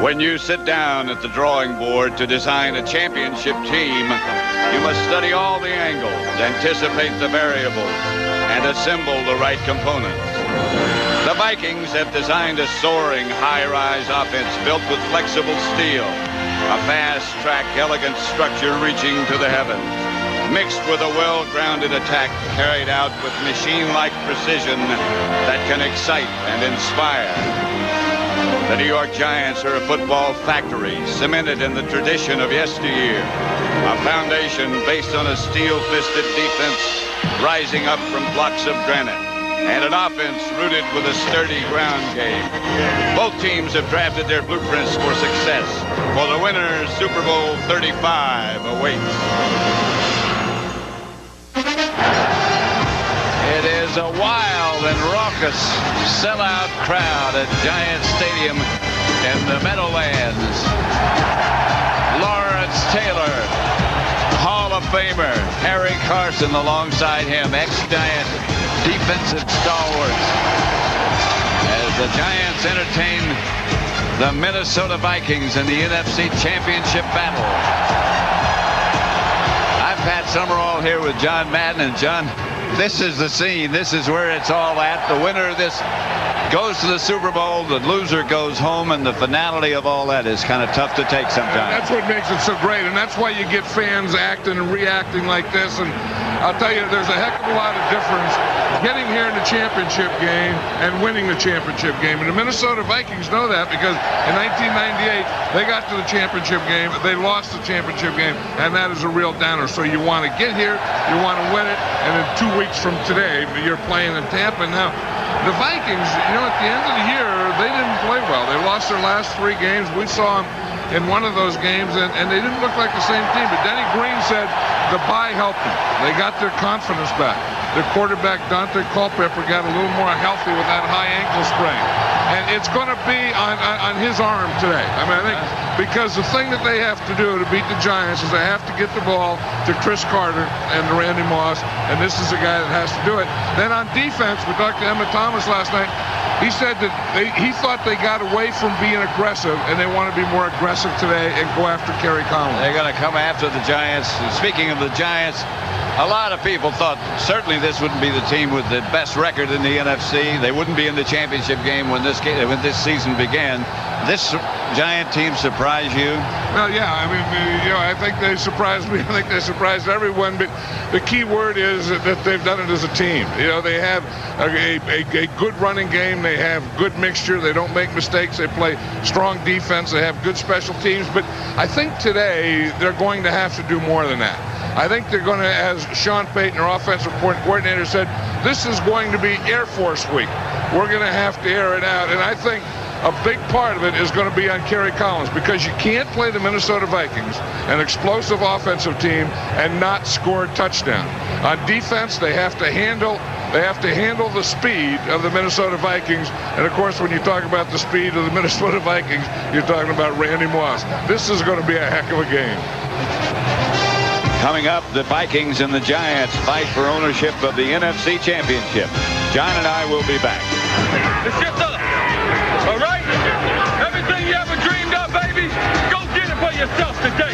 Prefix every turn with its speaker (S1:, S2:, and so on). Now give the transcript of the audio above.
S1: When you sit down at the drawing board to design a championship team, you must study all the angles, anticipate the variables, and assemble the right components. The Vikings have designed a soaring, high-rise offense built with flexible steel, a fast-track, elegant structure reaching to the heavens, mixed with a well-grounded attack carried out with machine-like precision that can excite and inspire. The New York Giants are a football factory cemented in the tradition of yesteryear, a foundation based on a steel-fisted defense rising up from blocks of granite, and an offense rooted with a sturdy ground game. Both teams have drafted their blueprints for success. For the winner, Super Bowl 35 awaits. It is a wild and raucous sellout crowd at Giant Stadium in the Meadowlands. Lawrence Taylor, Hall of Famer Harry Carson alongside him, ex-Giant defensive stalwarts, as the Giants entertain the Minnesota Vikings in the NFC Championship battle. I've had Summerall here with John Madden, and John, this is the scene. This is where it's all at. The winner of this goes to the Super Bowl, the loser goes home, and the finality of all that is kind of tough to take sometimes.
S2: That's what makes it so great, and that's why you get fans acting and reacting like this. And I'll tell you, there's a heck of a lot of difference getting here in the championship game and winning the championship game. And the Minnesota Vikings know that, because in 1998, they got to the championship game, they lost the championship game, and that is a real downer. So you want to get here, you want to win it, and in 2 weeks from today, you're playing in Tampa. Now, the Vikings, you know, at the end of the year, they didn't play well. They lost their last 3 games. We saw them in one of those games, and they didn't look like the same team. But Denny Green said the bye helped them. They got their confidence back. Their quarterback, Dante Culpepper, got a little more healthy with that high ankle sprain. And it's going to be on his arm today. I mean, I think because the thing that they have to do to beat the Giants is they have to get the ball to Chris Carter and Randy Moss, and this is the guy that has to do it. Then on defense, we talked to Emmett Thomas last night. He said that he thought they got away from being aggressive, and they want to be more aggressive today and go after Kerry Collins.
S1: They're going to come after the Giants. Speaking of the Giants, a lot of people thought certainly this wouldn't be the team with the best record in the NFC. They wouldn't be in the championship game when this season began. This Giant team surprised you?
S2: Well, yeah. I mean, you know, I think they surprised me. I think they surprised everyone. But the key word is that they've done it as a team. You know, they have a good running game. They have good mixture. They don't make mistakes. They play strong defense. They have good special teams. But I think today they're going to have to do more than that. I think they're going to, as Sean Payton, their offensive coordinator, said, this is going to be Air Force Week. We're going to have to air it out. And I think a big part of it is going to be on Kerry Collins, because you can't play the Minnesota Vikings, an explosive offensive team, and not score a touchdown. On defense, they have to handle the speed of the Minnesota Vikings. And of course, when you talk about the speed of the Minnesota Vikings, you're talking about Randy Moss. This is going to be a heck of a game.
S1: Coming up, the Vikings and the Giants fight for ownership of the NFC Championship. John and I will be back.
S3: The ship's up. All right? Everything you ever dreamed of, baby, go get it for yourself today.